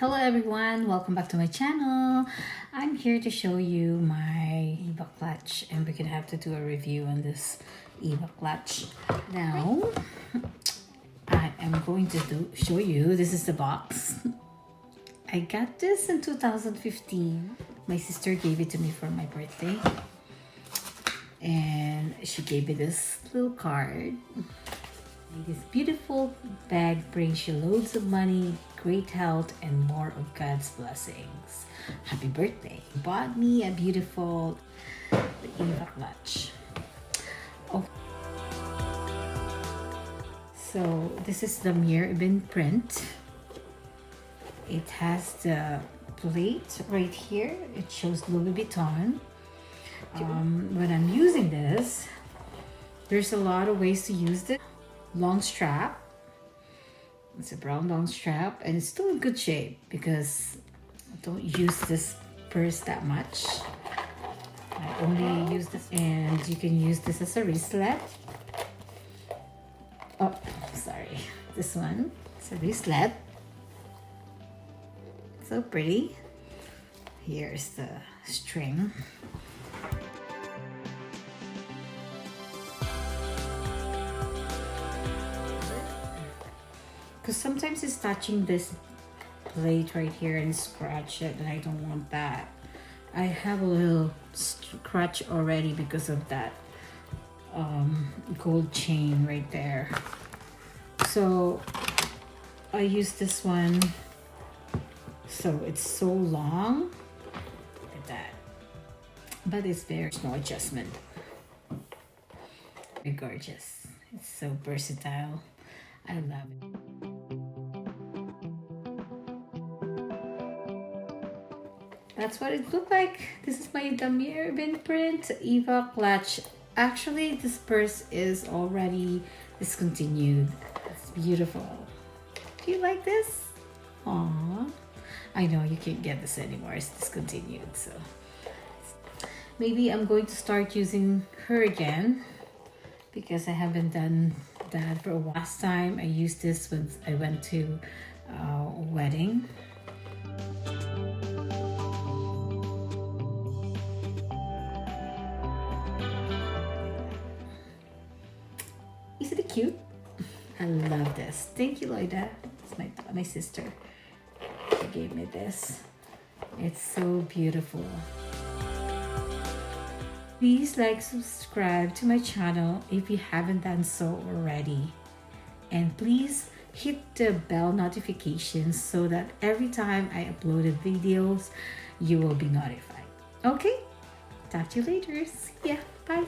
Hello everyone, welcome back to my channel. I'm here to show you my Eva clutch, and we're gonna have to do a review on this Eva clutch. Now, I am going to show you, this is the box. I got this in 2015. My sister gave it to me for my birthday. And she gave me this little card. This beautiful bag brings you loads of money, great health, and more of God's blessings. Happy birthday. Bought me a beautiful Eva clutch. Oh. So this is the mirror print. It has the plate right here. It shows Louis Vuitton. When I'm using this, there's a lot of ways to use this. Long strap. It's a brown long strap, and it's still in good shape because I don't use this purse that much. I only use this, and you can use this as a wristlet. Oh, sorry. This one. It's a wristlet. So pretty. Here's the string. Because sometimes it's touching this plate right here and scratch it, and I don't want that. I have a little scratch already because of that gold chain right there. So I use this one. So it's so long. Look at that. But it's there's no adjustment. Very gorgeous. It's so versatile. I love it. That's what it looked like. This is my Damir bin print Eva clutch. Actually, this purse is already discontinued. It's beautiful. Do you like this? Aww. I know you can't get this anymore. It's discontinued. So maybe I'm going to start using her again because I haven't done that for a while. Last time I used this when I went to a wedding. Isn't it cute? I love this. Thank you, Loida. It's my sister. She gave me this. It's so beautiful. Please like, subscribe to my channel if you haven't done so already. And please hit the bell notifications so that every time I upload videos, you will be notified. Okay? Talk to you later. See ya. Bye.